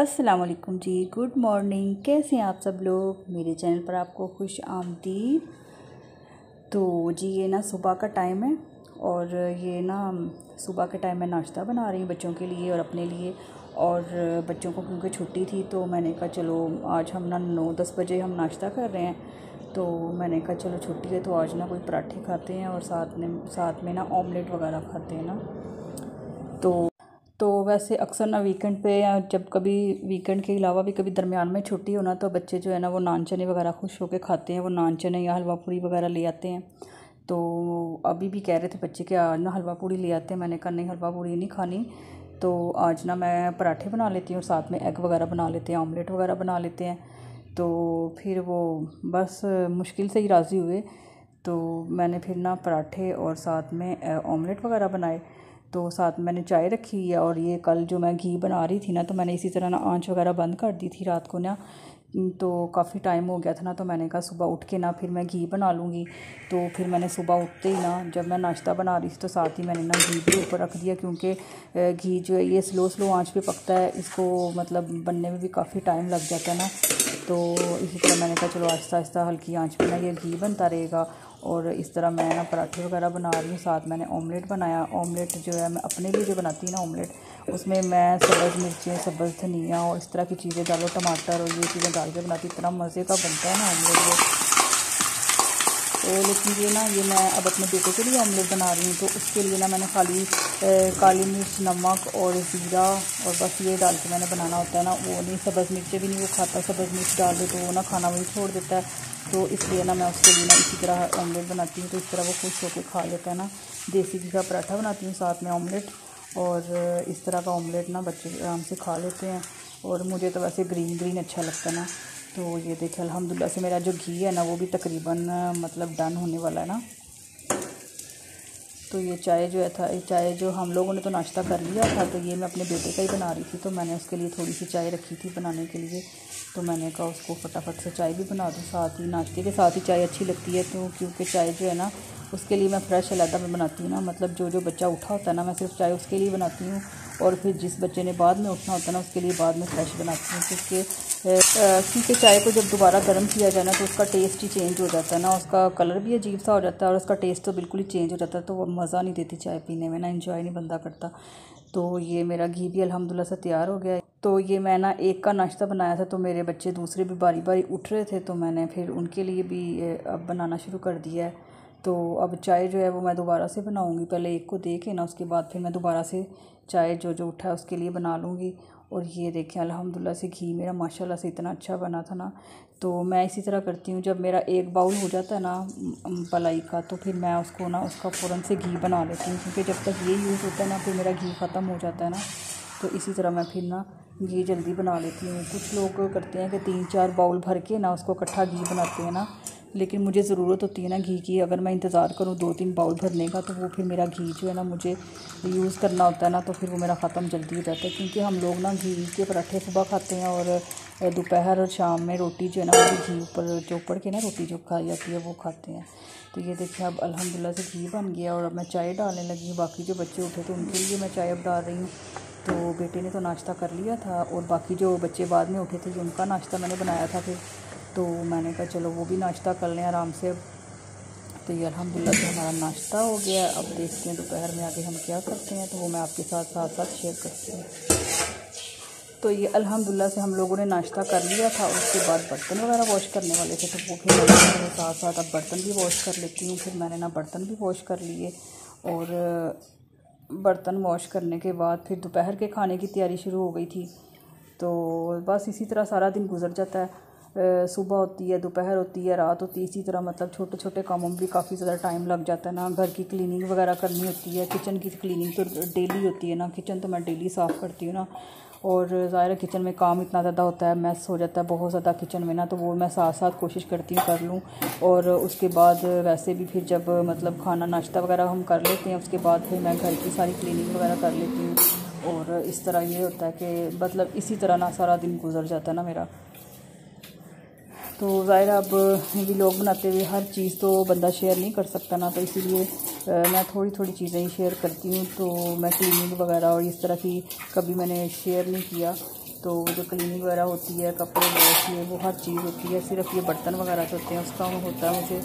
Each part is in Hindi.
अस्सलाम वालेकुम जी, गुड मॉर्निंग। कैसे हैं आप सब लोग? मेरे चैनल पर आपको खुश आमदीद। तो जी ये ना सुबह का टाइम है और ये ना सुबह के टाइम में नाश्ता बना रही हूँ बच्चों के लिए और अपने लिए। और बच्चों को क्योंकि छुट्टी थी तो मैंने कहा चलो आज हम ना 9-10 बजे हम नाश्ता कर रहे हैं। तो मैंने कहा चलो छुट्टी है तो आज ना कोई पराठे खाते हैं और साथ में ना ऑमलेट वगैरह खाते हैं ना। तो वैसे अक्सर ना वीकेंड पे या जब कभी वीकेंड के अलावा भी कभी दरमियान में छुट्टी हो ना तो बच्चे जो है ना वो नान चने वगैरह खुश होकर खाते हैं। वो नान चने या हलवा पूड़ी वगैरह ले आते हैं। तो अभी भी कह रहे थे बच्चे कि आज ना हलवा पूड़ी ले आते हैं। मैंने कहा नहीं, हलवा पूड़ी नहीं खानी, तो आज ना मैं पराठे बना लेती हूँ और साथ में एग वगैरह बना लेते हैं, ऑमलेट वगैरह बना लेते हैं। तो फिर वो बस मुश्किल से ही राज़ी हुए। तो मैंने फिर ना पराठे और साथ में ऑमलेट वगैरह बनाए। तो साथ में मैंने चाय रखी है और ये कल जो मैं घी बना रही थी ना तो मैंने इसी तरह ना आंच वगैरह बंद कर दी थी रात को ना। तो काफ़ी टाइम हो गया था ना तो मैंने कहा सुबह उठ के ना फिर मैं घी बना लूँगी। तो फिर मैंने सुबह उठते ही ना जब मैं नाश्ता बना रही थी तो साथ ही मैंने ना घी भी ऊपर रख दिया, क्योंकि घी जो है ये स्लो आंच पे पकता है, इसको मतलब बनने में भी काफ़ी टाइम लग जाता है ना। तो इसी तरह मैंने कहा चलो आहिस्ता आहिस्ता हल्की आंच पे ना ये घी बनता रहेगा। और इस तरह मैं ना पराठे वगैरह बना रही हूँ। साथ मैंने ऑमलेट बनाया। ऑमलेट जो है मैं अपने लिए जो बनाती हूँ ना ऑमलेट, उसमें मैं सब्ज़ मिर्चें, सब्ज़ धनिया और इस तरह की चीज़ें डालो, टमाटर और ये चीज़ें डाल के बनाती, इतना मज़े का बनता है ना ऑमलेट वो। तो लेकिन ये ना ये मैं अब अपने बेटे के लिए ऑमलेट बना रही हूँ तो उसके लिए ना मैंने खाली काली मिर्च, नमक और ज़ीरा और बस ये डाल के मैंने बनाना होता है ना। वो नहीं, सब्ज़ मिर्चें भी नहीं वो खाता, सब्ज़ मिर्च डाल दे तो वो ना खाना वही छोड़ देता है। तो इसलिए ना मैं उसके लिए ना इसी तरह ऑमलेट बनाती हूँ तो इस तरह वो खुश होकर खा लेता है ना। देसी घी का पराठा बनाती हूँ साथ में ऑमलेट, और इस तरह का ऑमलेट ना बच्चे आराम से खा लेते हैं। और मुझे तो वैसे ग्रीन अच्छा लगता है ना। तो ये देखिए अल्हम्दुलिल्लाह से मेरा जो घी है ना वो भी तकरीबन मतलब डन होने वाला है ना। तो ये चाय चाय जो हम लोगों ने तो नाश्ता कर लिया था, तो ये मैं अपने बेटे का ही बना रही थी। तो मैंने उसके लिए थोड़ी सी चाय रखी थी बनाने के लिए, तो मैंने कहा उसको फटाफट से चाय भी बना दूँ। साथ ही नाश्ते के साथ ही चाय अच्छी लगती है तो क्योंकि चाय जो है ना उसके लिए मैं फ़्रेश अलहदा में बनाती हूँ ना। मतलब जो बच्चा उठा होता है ना मैं सिर्फ चाय उसके लिए बनाती हूँ, और फिर जिस बच्चे ने बाद में उठना होता है ना उसके लिए बाद में फ़्रेश बनाती हूँ। क्योंकि चाय को जब दोबारा गर्म किया जाए ना तो उसका टेस्ट ही चेंज हो जाता है ना, उसका कलर भी अजीब सा हो जाता है और उसका टेस्ट तो बिल्कुल ही चेंज हो जाता है। तो वो मज़ा नहीं देती चाय पीने में ना, एंजॉय नहीं बंदा करता। तो ये मेरा घी भी अल्हम्दुलिल्लाह से तैयार हो गया है। तो ये मैं ना एक का नाश्ता बनाया था तो मेरे बच्चे दूसरे भी बारी बारी उठ रहे थे, तो मैंने फिर उनके लिए भी अब बनाना शुरू कर दिया है। तो अब चाय जो है वो मैं दोबारा से बनाऊँगी, पहले एक को दे के ना उसके बाद फिर मैं दोबारा से चाय जो उठा है उसके लिए बना लूँगी। और ये देखें अल्हम्दुलिल्लाह से घी मेरा माशाल्लाह से इतना अच्छा बना था ना। तो मैं इसी तरह करती हूँ, जब मेरा एक बाउल हो जाता है ना पलाई का तो फिर मैं उसको ना उसका फ़ौरन से घी बना लेती हूँ, क्योंकि जब तक ये यूज़ होता है ना फिर मेरा घी ख़त्म हो जाता है ना। तो इसी तरह मैं फिर ना घी जल्दी बना लेती हूँ। कुछ लोग करते हैं कि 3-4 बाउल भर के ना उसको इकट्ठा घी बनाते हैं ना, लेकिन मुझे ज़रूरत होती है ना घी की। अगर मैं इंतज़ार करूँ 2-3 बाउल भरने का तो वो फिर मेरा घी जो है ना मुझे यूज़ करना होता है ना, तो फिर वो मेरा ख़त्म जल्दी हो जाता है। क्योंकि हम लोग ना घी के पराठे सुबह खाते हैं और दोपहर और शाम में रोटी जो है ना वो भी घी ऊपर चोपड़ के ना रोटी जो खाई जाती है वो खाते हैं। तो ये देखिए अब अल्हम्दुलिल्लाह से घी बन गया और अब मैं चाय डालने लगी। बाकी जो बच्चे उठे तो उनके लिए मैं चाय अब डाल रही हूँ। तो बेटे ने तो नाश्ता कर लिया था और बाकी जो बच्चे बाद में उठे थे उनका नाश्ता मैंने बनाया था फिर। तो मैंने कहा चलो वो भी नाश्ता कर लें आराम से। तो ये अल्हम्दुलिल्लाह से हमारा नाश्ता हो गया। अब देखते हैं दोपहर में आगे हम क्या करते हैं, तो वो मैं आपके साथ शेयर करती हूँ। तो ये अल्हम्दुलिल्लाह से हम लोगों ने नाश्ता कर लिया था और उसके बाद बर्तन वगैरह वॉश करने वाले थे, तो वो फिर मैंने साथ अब बर्तन भी वॉश कर लेती हूँ। फिर मैंने ना बर्तन भी वॉश कर लिए और बर्तन वॉश करने के बाद फिर दोपहर के खाने की तैयारी शुरू हो गई थी। तो बस इसी तरह सारा दिन गुजर जाता है। सुबह होती है, दोपहर होती है, रात होती है, इसी तरह मतलब छोटे छोटे कामों में भी काफ़ी ज़्यादा टाइम लग जाता है ना। घर की क्लीनिंग वगैरह करनी होती है, किचन की क्लीनिंग तो डेली होती है ना, किचन तो मैं डेली साफ़ करती हूँ ना। और ज़ाहिर है किचन में काम इतना ज़्यादा होता है, मैस हो जाता है बहुत ज़्यादा किचन में ना, तो वो मैं साथ साथ कोशिश करती हूँ कर लूँ। और उसके बाद वैसे भी फिर जब मतलब खाना नाश्ता वगैरह हम कर लेते हैं उसके बाद फिर मैं घर की सारी क्लीनिंग वगैरह कर लेती हूँ। और इस तरह ये होता है कि मतलब इसी तरह ना सारा दिन गुजर जाता है ना मेरा। तो ज़ाहिर अब व्लॉग बनाते हुए हर चीज़ तो बंदा शेयर नहीं कर सकता ना, तो इसीलिए मैं थोड़ी थोड़ी चीज़ें ही शेयर करती हूँ। तो मैं क्लीनिंग वगैरह और इस तरह की कभी मैंने शेयर नहीं किया। तो जो क्लीनिंग वगैरह होती है, कपड़े वॉश, ये वो हर चीज़ होती है। सिर्फ ये बर्तन वगैरह जो होते हैं उसका होता है मुझे,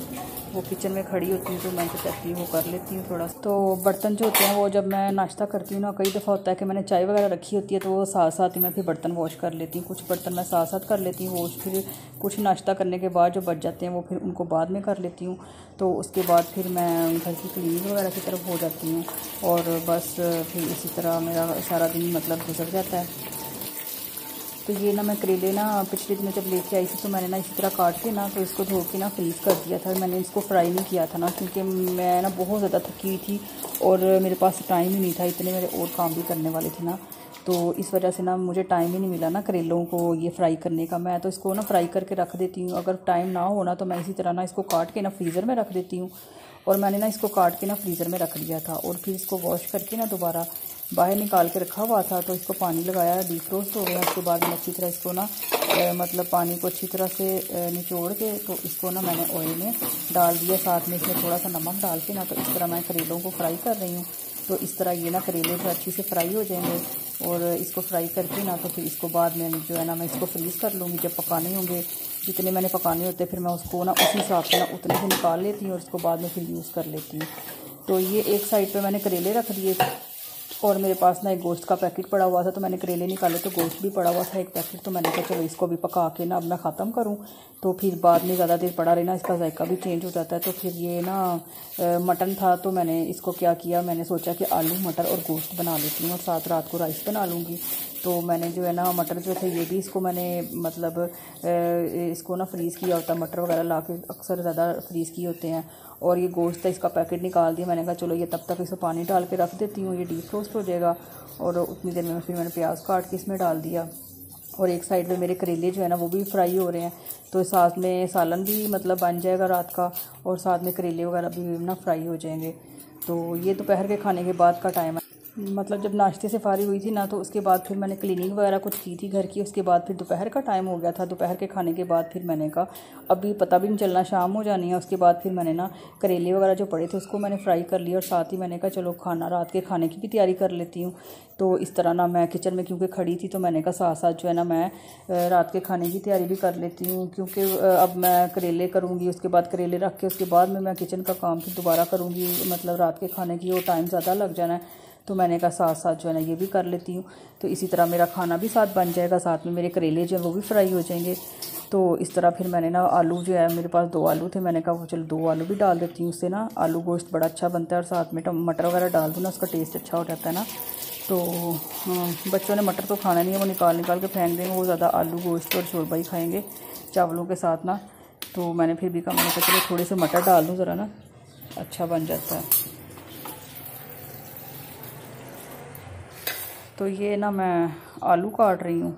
वो किचन में खड़ी होती हूँ तो मैं तो कहती हूँ वो कर लेती हूँ थोड़ा। तो बर्तन जो होते हैं वो जब मैं नाश्ता करती हूँ ना, कई दफ़ा होता है कि मैंने चाय वगैरह रखी होती है तो वो साथ साथ ही मैं फिर बर्तन वॉश कर लेती हूँ। कुछ बर्तन मैं साथ साथ कर लेती हूँ वॉश, फिर कुछ नाश्ता करने के बाद जो बच जाते हैं वो फिर उनको बाद में कर लेती हूँ। तो उसके बाद फिर मैं घर की क्लीनिंग वगैरह की तरफ हो जाती हूँ और बस फिर इसी तरह मेरा सारा दिन मतलब गुजर जाता है। तो ये ना मैं करेले ना पिछले दिनों जब लेके आई थी तो मैंने ना इसी तरह काट के ना तो इसको धो के ना फ्रीज़ कर दिया था। मैंने इसको फ्राई नहीं किया था ना, क्योंकि मैं ना बहुत ज़्यादा थकी हुई थी और मेरे पास टाइम ही नहीं था, इतने मेरे और काम भी करने वाले थे ना, तो इस वजह से ना मुझे टाइम ही नहीं मिला ना करेलों को ये फ्राई करने का। मैं तो इसको ना फ्राई करके रख देती हूँ, अगर टाइम ना हो ना तो मैं इसी तरह ना इसको काट के ना फ्रीज़र में रख देती हूँ। और मैंने ना इसको काट के ना फ्रीज़र में रख दिया था और फिर इसको वॉश करके ना दोबारा बाहर निकाल के रखा हुआ था। तो इसको पानी लगाया, डीफ्रोस्ट हो गया। उसके बाद मैं अच्छी तरह इसको ना मतलब पानी को अच्छी तरह से निचोड़ के तो इसको ना मैंने ऑयल में डाल दिया, साथ में इसमें थोड़ा सा नमक डाल के ना तो इस तरह मैं करेलों को फ्राई कर रही हूँ। तो इस तरह ये ना करेले जो अच्छी से फ्राई हो जाएंगे और इसको फ्राई करके ना तो फिर इसको बाद में जो है ना मैं इसको फ्रीज़ कर लूँगी। जब पकाने होंगे, जितने मैंने पकाने होते फिर मैं उसको ना उसी हिसाब से ना उतने से निकाल लेती हूँ और उसको बाद में फिर यूज़ कर लेती हूँ। तो ये एक साइड पे मैंने करेले रख दिए और मेरे पास ना एक गोश्त का पैकेट पड़ा हुआ था, तो मैंने करेले निकाले तो गोश्त भी पड़ा हुआ था एक पैकेट। तो मैंने कहा चलो इसको भी पका के ना अब मैं ख़त्म करूं, तो फिर बाद में ज़्यादा देर पड़ा रहना इसका जायका भी चेंज हो जाता है। तो फिर ये ना मटन था तो मैंने इसको क्या किया, मैंने सोचा कि आलू मटर और गोश्त बना लेती हूँ और साथ रात को राइस बना लूँगी। तो मैंने जो है ना मटर जो थे ये भी इसको मैंने मतलब इसको ना फ्रीज़ किया होता, मटर वगैरह ला के अक्सर ज़्यादा फ्रीज़ किए होते हैं। और ये गोश्त था इसका पैकेट निकाल दिया। मैंने कहा चलो ये तब तक इसको पानी डाल के रख देती हूँ, ये डीफ्रोस्ट हो जाएगा। और उतनी देर में फिर मैंने प्याज काट के इसमें डाल दिया और एक साइड में मेरे करेले जो है ना वो भी फ्राई हो रहे हैं। तो साथ में सालन भी मतलब बन जाएगा रात का और साथ में करेले वगैरह भी ना फ्राई हो जाएंगे। तो ये दोपहर के खाने के बाद का टाइम है, मतलब जब नाश्ते से फारिग हुई थी ना तो उसके बाद फिर मैंने क्लीनिंग वगैरह कुछ की थी घर की। उसके बाद फिर दोपहर का टाइम हो गया था। दोपहर के खाने के बाद फिर मैंने कहा अभी पता भी नहीं चलना शाम हो जानी है। उसके बाद फिर मैंने ना करेले वगैरह जो पड़े थे उसको मैंने फ्राई कर लिया और साथ ही मैंने कहा चलो खाना रात के खाने की भी तैयारी कर लेती हूँ। तो इस तरह ना मैं किचन में क्योंकि खड़ी थी तो मैंने कहा साथ साथ जो है ना मैं रात के खाने की तैयारी भी कर लेती हूँ, क्योंकि अब मैं करेले करूँगी, उसके बाद करेले रख के उसके बाद में मैं किचन का काम फिर दोबारा करूँगी, मतलब रात के खाने की वो टाइम ज़्यादा लग जाना है। तो मैंने कहा साथ साथ जो है ना ये भी कर लेती हूँ, तो इसी तरह मेरा खाना भी साथ बन जाएगा, साथ में मेरे करेले जो हैं वो भी फ्राई हो जाएंगे। तो इस तरह फिर मैंने ना आलू जो है, मेरे पास 2 आलू थे, मैंने कहा चलो 2 आलू भी डाल देती हूँ, उससे ना आलू गोश्त बड़ा अच्छा बनता है और साथ में मटर वगैरह डाल दूँ ना उसका टेस्ट अच्छा हो जाता है ना। तो बच्चों ने मटर तो खाना नहीं है, वो निकाल के फेंक देंगे, वो ज़्यादा आलू गोश्त और शोरबा ही खाएँगे चावलों के साथ ना। तो मैंने फिर भी कहा, मैंने कहा चलो थोड़े से मटर डाल दूँ ज़रा ना, अच्छा बन जाता है। तो ये ना मैं आलू काट रही हूँ।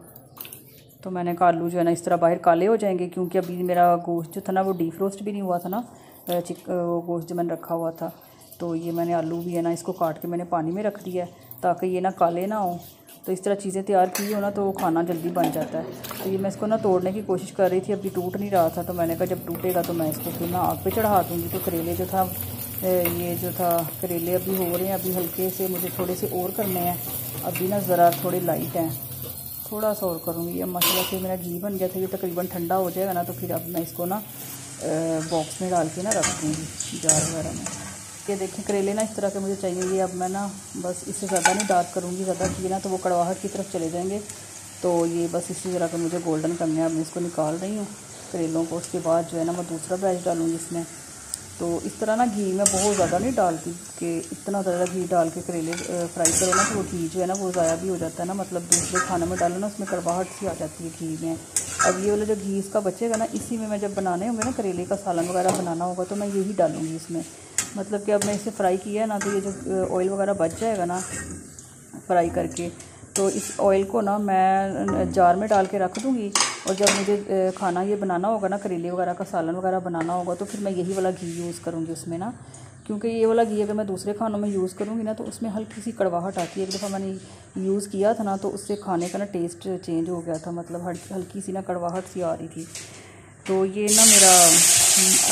तो मैंने कहा आलू जो है ना इस तरह बाहर काले हो जाएंगे, क्योंकि अभी मेरा गोश्त जो था ना वो डीफ्रोस्ट भी नहीं हुआ था ना, गोश्त जो मैंने रखा हुआ था। तो ये मैंने आलू भी है ना इसको काट के मैंने पानी में रख दिया है ताकि ये ना काले ना हो। तो इस तरह चीज़ें तैयार की हो ना तो खाना जल्दी बन जाता है। तो ये मैं इसको ना तोड़ने की कोशिश कर रही थी, अभी टूट नहीं रहा था। तो मैंने कहा जब टूटेगा तो मैं इसको फिर ना आग पे चढ़ा दूँगी। तो करेले जो था ये जो था करेले अभी हो रहे हैं, अभी हल्के से मुझे थोड़े से और करने हैं, अभी ना ज़रा थोड़े लाइट हैं, थोड़ा सा और करूँगी। अब मसाला से मेरा घी बन गया था, ये तकरीबन ठंडा हो जाएगा ना तो फिर अब मैं इसको ना बॉक्स में डाल के ना रख दूँगी जार वगैरह में। ये देखें करेले ना इस तरह के मुझे चाहिए। ये अब मैं ना बस इससे ज़्यादा नहीं डार्क करूँगी, ज़्यादा किए ना तो वो कड़वाहट की तरफ चले जाएंगे। तो ये बस इसी तरह का मुझे गोल्डन करने हैं। अब मैं इसको निकाल रही हूँ करेलों को, उसके बाद जो है ना मैं दूसरा बैच डालूँगी इसमें। तो इस तरह ना घी मैं बहुत ज़्यादा नहीं डालती कि इतना ज़्यादा घी डाल के करेले फ्राई करो ना तो वो घी जो है ना वो ज़ाया भी हो जाता है ना, मतलब दूसरे खाने में डालो ना उसमें कड़वाहट सी आ जाती है घी में। अब ये वाला जो घी इसका बचेगा ना, इसी में मैं जब बनाने होंगे ना करेले का सालन वगैरह बनाना होगा तो मैं यही डालूँगी इसमें। मतलब कि अब मैं इसे फ्राई किया है ना तो ये जो ऑयल वगैरह बच जाएगा ना फ्राई करके, तो इस ऑयल को ना मैं जार में डाल के रख दूँगी। और जब मुझे खाना ये बनाना होगा ना, करेले वगैरह का सालन वगैरह बनाना होगा तो फिर मैं यही वाला घी यूज़ करूँगी उसमें ना, क्योंकि ये वाला घी अगर मैं दूसरे खानों में यूज़ करूँगी ना तो उसमें हल्की सी कड़वाहट आती है। एक दफ़ा मैंने यूज़ किया था ना तो उससे खाने का ना टेस्ट चेंज हो गया था, मतलब हल्की सी ना कड़वाहट सी आ रही थी। तो ये ना मेरा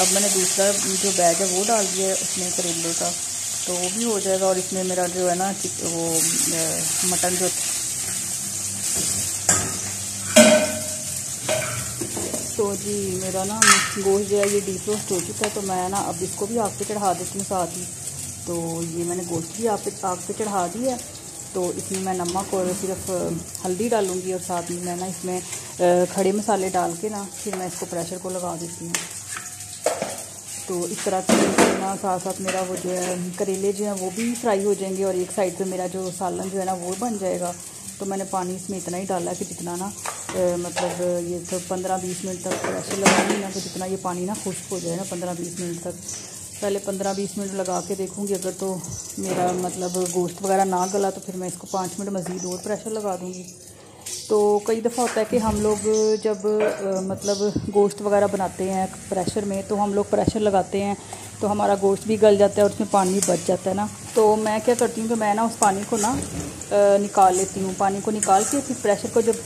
अब मैंने दूसरा जो बैच है वो डाल दिया है उसमें करेले का, तो वो भी हो जाएगा। और इसमें मेरा जो है ना वो मटन जो मेरा ना गोश्त जो है ये डीप रोस्ट हो चुका है, तो मैं ना अब इसको भी आग पे चढ़ा देती हूँ साथ ही। तो ये मैंने गोश्त भी आग पे चढ़ा दी है। तो इसमें मैं नमक और सिर्फ हल्दी डालूँगी और साथ में मैं ना इसमें खड़े मसाले डाल के ना फिर मैं इसको प्रेशर को लगा देती हूँ। तो इस तरह से ना साथ साथ मेरा वो जो है करेले जो हैं वो भी फ्राई हो जाएंगे और एक साइड पे मेरा जो सालन जो है ना वो बन जाएगा। तो मैंने पानी इसमें इतना ही डाला कि जितना ना मतलब ये तो 15-20 मिनट तक प्रेशर लगाऊंगी ना, तो जितना ये पानी ना खुश्क हो जाए ना 15-20 मिनट तक। पहले 15-20 मिनट लगा के देखूँगी, अगर तो मेरा मतलब गोश्त वगैरह ना गला तो फिर मैं इसको 5 मिनट मज़ीद और प्रेशर लगा दूँगी। तो कई दफ़ा होता है कि हम लोग जब मतलब गोश्त वगैरह बनाते हैं प्रेशर में, तो हम लोग प्रेशर लगाते हैं तो हमारा गोश्त भी गल जाता है और उसमें पानी भी बच जाता है ना। तो मैं क्या करती हूँ कि मैं ना उस पानी को ना निकाल लेती हूँ। पानी को निकाल के फिर प्रेशर को जब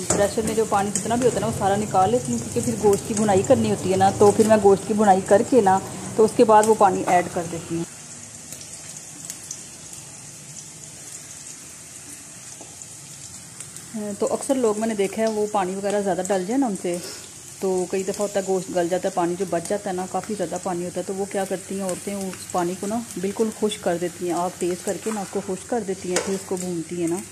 प्रेशर में जो पानी जितना भी होता है ना वो सारा निकाल लेती हूँ, क्योंकि फिर गोश्त की भुनाई करनी होती है ना। तो फिर मैं गोश्त की भुनाई करके ना तो उसके बाद वो पानी ऐड कर देती हूँ। तो अक्सर लोग मैंने देखा है वो पानी वगैरह ज़्यादा डल जाए ना उनसे, तो कई दफ़ा होता है गोश्त गल जाता है, पानी जो बच जाता है ना काफ़ी ज़्यादा पानी होता है। तो वो क्या करती हैं औरतें, उस पानी को ना बिल्कुल खुश्क कर देती हैं, आग तेज़ करके ना उसको खुश्क कर देती हैं, फिर उसको भूनती हैं ना।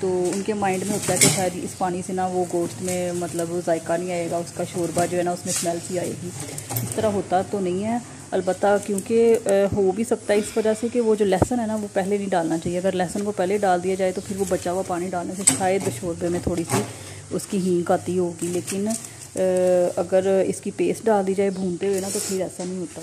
तो उनके माइंड में होता है कि शायद इस पानी से ना वो गोश्त में मतलब जायका नहीं आएगा, उसका शोरबा जो है ना उसमें स्मेल सी आएगी। इस तरह होता तो नहीं है अलबत्ता, क्योंकि हो भी सकता है इस वजह से कि वो जो लहसुन है ना वो पहले नहीं डालना चाहिए। अगर लहसुन को पहले डाल दिया जाए तो फिर वो बचा हुआ पानी डालने से शायद शोरबे में थोड़ी सी उसकी हींग आती होगी, लेकिन अगर इसकी पेस्ट डाल दी जाए भूनते हुए ना तो फिर ऐसा नहीं होता।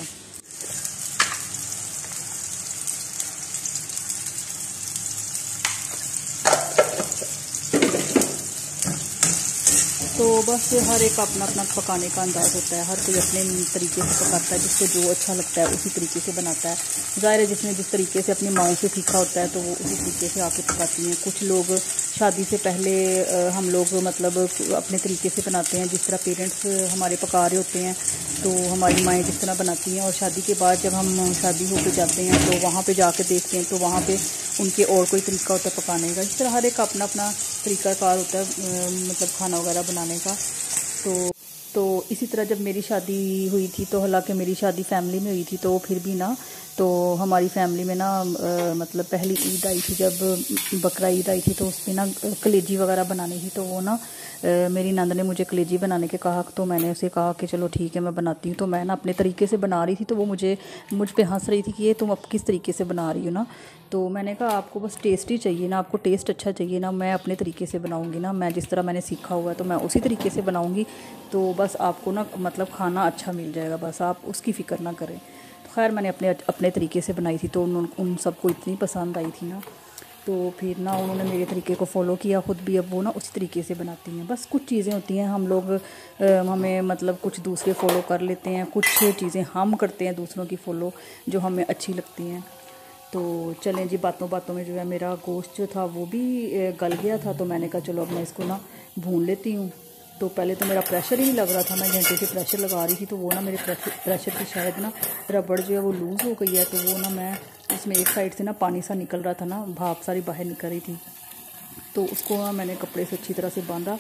तो बस हर एक अपना अपना पकाने का अंदाज़ होता है, हर कोई अपने तरीके से पकाता है, जिसको जो अच्छा लगता है उसी तरीके से बनाता है। ज़ाहिर है जिसने जिस तरीके से अपनी माओं से सीखा होता है तो वो उसी तरीके से आके पकाती हैं। कुछ लोग शादी से पहले हम लोग मतलब अपने तरीके से बनाते हैं, जिस तरह पेरेंट्स हमारे पका रहे होते हैं तो हमारी माएँ जिस तरह बनाती हैं, और शादी के बाद जब हम शादी होकर जाते हैं तो वहाँ पे जाके देखते हैं तो वहाँ पे उनके और कोई तरीका होता है पकाने का। इस तरह हर एक अपना अपना तरीक़ाकार होता है मतलब खाना वगैरह बनाने का। तो इसी तरह जब मेरी शादी हुई थी, तो हालांकि मेरी शादी फैमिली में हुई थी, तो फिर भी ना तो हमारी फैमिली में ना मतलब पहली ईद आई थी, जब बकरा ईद आई थी, तो उसमें ना कलेजी वगैरह बनानी थी। तो वो ना मेरी नंद ने मुझे कलेजी बनाने के कहा, तो मैंने उसे कहा कि चलो ठीक है मैं बनाती हूँ। तो मैं ना अपने तरीके से बना रही थी, तो वो मुझ पे हंस रही थी कि ये तुम अब किस तरीके से बना रही हो ना। तो मैंने कहा आपको बस टेस्टी चाहिए ना, आपको टेस्ट अच्छा चाहिए ना, मैं अपने तरीके से बनाऊँगी ना, मैं जिस तरह मैंने सीखा हुआ है तो मैं उसी तरीके से बनाऊँगी। तो बस आपको ना मतलब खाना अच्छा मिल जाएगा, बस आप उसकी फ़िक्र ना करें। तो खैर मैंने अपने तरीके से बनाई थी, तो उन सबको इतनी पसंद आई थी ना, तो फिर ना उन्होंने मेरे तरीके को फ़ॉलो किया ख़ुद भी। अब वो ना उसी तरीके से बनाती हैं। बस कुछ चीज़ें होती हैं हम लोग हमें मतलब कुछ दूसरे फ़ॉलो कर लेते हैं, कुछ चीज़ें हम करते हैं दूसरों की फ़ॉलो जो हमें अच्छी लगती हैं। तो चलें जी, बातों बातों में जो है मेरा गोश्त जो था वो भी गल गया था। तो मैंने कहा चलो अब मैं इसको ना भून लेती हूँ। तो पहले तो मेरा प्रेशर ही नहीं लग रहा था, मैं घंटे से प्रेशर लगा रही थी, तो वो ना मेरे प्रेशर की शायद ना रबड़ जो है वो लूज़ हो गई है। तो वो ना मैं इसमें एक साइड से ना पानी सा निकल रहा था ना, भाप सारी बाहर निकल रही थी, तो उसको ना मैंने कपड़े से अच्छी तरह से बांधा,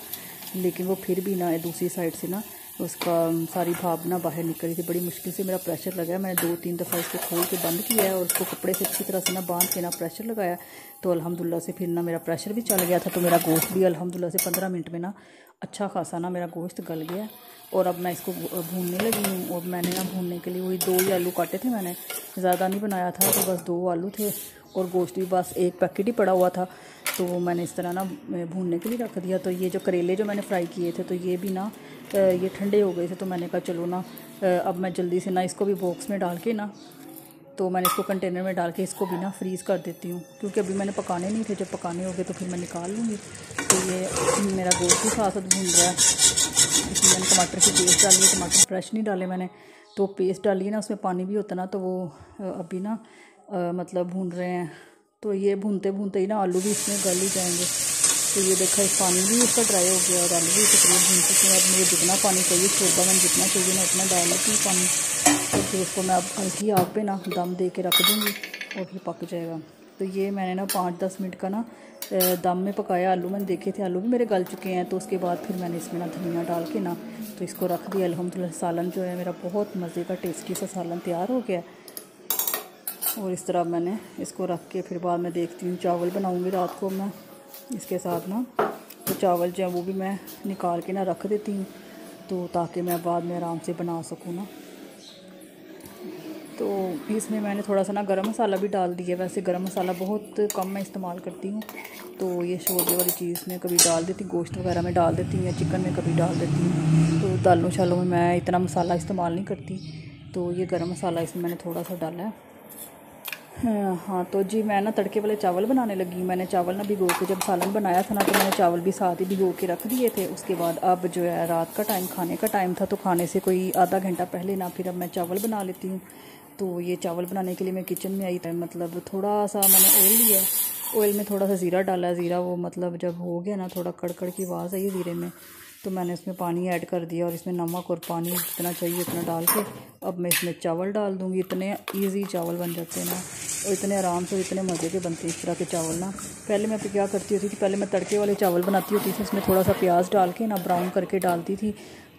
लेकिन वो फिर भी ना दूसरी साइड से ना उसका सारी भाप ना बाहर निकल रही थी। बड़ी मुश्किल से मेरा प्रेशर लगाया, मैंने 2-3 दफ़ा इसको खोल के बंद किया है और उसको कपड़े से अच्छी तरह से ना बांध के ना प्रेशर लगाया। तो अल्हम्दुलिल्लाह से फिर ना मेरा प्रेशर भी चल गया था। तो मेरा गोश्त भी अल्हम्दुलिल्लाह से 15 मिनट में ना अच्छा खासा ना मेरा गोश्त गल गया। और अब मैं इसको भूनने लगी हूँ। और मैंने ना भूनने के लिए वही 2 ही आलू काटे थे, मैंने ज़्यादा नहीं बनाया था, तो बस 2 आलू थे और गोश्त भी बस 1 पैकेट ही पड़ा हुआ था। तो मैंने इस तरह ना भूनने के लिए रख दिया। तो ये जो करेले जो मैंने फ्राई किए थे, तो ये भी ना ये ठंडे हो गए थे। तो मैंने कहा चलो ना अब मैं जल्दी से ना इसको भी बॉक्स में डाल के ना, तो मैंने इसको कंटेनर में डाल के इसको भी ना फ्रीज़ कर देती हूँ, क्योंकि अभी मैंने पकाने नहीं थे, जब पकाने हो गए तो फिर मैं निकाल लूँगी। तो ये मेरा गोश्त भी साथ साथ भून रहा है। इसमें मैंने टमाटर की पेस्ट डाली है, टमाटर फ्रेश नहीं डाले मैंने, तो पेस्ट डाली है ना, उसमें पानी भी होता ना, तो वो अभी ना मतलब भून रहे हैं। तो ये भूनते भूनते ही ना आलू भी इसमें गल ही जाएंगे। तो ये देखा इस पानी भी इसका ड्राई हो गया और आलू भी तकरीबन भून चुके हैं। अब मुझे जितना पानी चाहिए शोरबा मैंने जितना चाहिए ना उतना डाल लेती हूँ पानी। तो फिर इसको मैं अब हल्की आग पे ना दम दे के रख दूँगी और फिर पक जाएगा। तो ये मैंने ना 5-10 मिनट का ना दम में पकाया आलू मैंने देखे थे, आलू भी मेरे गल चुके हैं। तो उसके बाद फिर मैंने इसमें ना धनिया डाल के ना तो इसको रख दिया। अल्हम्दुलिल्लाह सालन जो है मेरा बहुत मज़े का टेस्टी सा सालन तैयार हो गया। और इस तरह मैंने इसको रख के फिर बाद में देखती हूँ चावल बनाऊँगी रात को मैं इसके साथ ना। तो चावल जो है वो भी मैं निकाल के ना रख देती हूँ तो ताकि मैं बाद में आराम से बना सकूँ ना। तो इसमें मैंने थोड़ा सा ना गरम मसाला भी डाल दिया। वैसे गरम मसाला बहुत कम मैं इस्तेमाल करती हूँ, तो ये शोरबे वाली चीज़ में कभी डाल देती हूँ, गोश्त वगैरह में डाल देती हूँ या चिकन में कभी डाल देती हूँ। तो दालों शालों में मैं इतना मसाला इस्तेमाल नहीं करती। तो ये गरम मसाला इसमें मैंने थोड़ा सा डाला है। हाँ तो जी मैं ना तड़के वाले चावल बनाने लगी। मैंने चावल ना भिगो के जब सालन बनाया था ना तो मैंने चावल भी साथ ही भिगो के रख दिए थे। उसके बाद अब जो है रात का टाइम खाने का टाइम था, तो खाने से कोई आधा घंटा पहले ना फिर अब मैं चावल बना लेती हूँ। तो ये चावल बनाने के लिए मैं किचन में आई था। मतलब थोड़ा सा मैंने ऑयल लिया, ऑयल में थोड़ा सा ज़ीरा डाला। ज़ीरा वो मतलब जब हो गया ना थोड़ा कड़कड़ की आवाज़ आई ज़ीरे में, तो मैंने इसमें पानी ऐड कर दिया और इसमें नमक और पानी जितना चाहिए उतना डाल के अब मैं इसमें चावल डाल दूँगी। इतने ईजी चावल बन जाते हैं ना और इतने आराम से इतने मज़े के बनते हैं इस तरह के चावल ना। पहले मैं क्या करती होती थी, पहले मैं तड़के वाले चावल बनाती होती थी, इसमें थोड़ा सा प्याज डाल के ना ब्राउन करके डालती थी,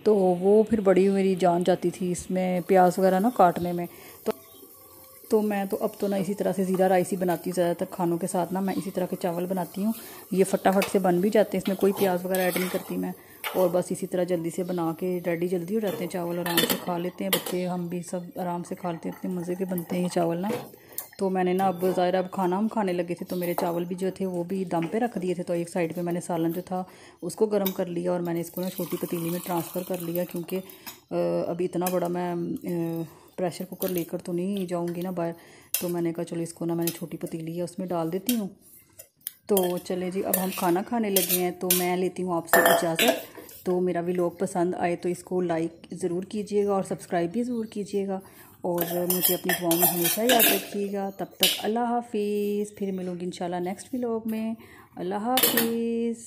तो वो फिर बड़ी मेरी जान जाती थी इसमें प्याज वगैरह ना काटने में। तो मैं तो अब तो ना इसी तरह से ज़ीरा राइस ही बनाती हूँ ज़्यादातर खानों के साथ ना। मैं इसी तरह के चावल बनाती हूँ, ये फटाफट से बन भी जाते हैं, इसमें कोई प्याज वगैरह ऐड नहीं करती मैं। और बस इसी तरह जल्दी से बना के रेडी जल्दी हो जाते हैं चावल, आराम से खा लेते हैं बच्चे, हम भी सब आराम से खा लेते हैं। इतने मज़े के बनते हैं ये चावल ना। तो मैंने ना अब ज़ाहिर अब खाना हम खाने लगे थे तो मेरे चावल भी जो थे वो भी दम पे रख दिए थे। तो एक साइड पे मैंने सालन जो था उसको गर्म कर लिया और मैंने इसको ना छोटी पतीली में ट्रांसफ़र कर लिया, क्योंकि अभी इतना बड़ा मैं प्रेशर कुकर लेकर तो नहीं जाऊंगी ना बाहर। तो मैंने कहा चलो इसको ना मैंने छोटी पतीली है उसमें डाल देती हूँ। तो चले जी अब हम खाना खाने लगे हैं, तो मैं लेती हूँ आपसे इजाज़त। तो मेरा व्लॉग पसंद आए तो इसको लाइक ज़रूर कीजिएगा और सब्सक्राइब भी ज़रूर कीजिएगा और मुझे अपनी दुआओं में हमेशा याद रखिएगा। तब तक अल्लाह हाफिज़, फिर मिलूँगी इंशाल्लाह नेक्स्ट व्लॉग में। अल्लाह हाफिज़।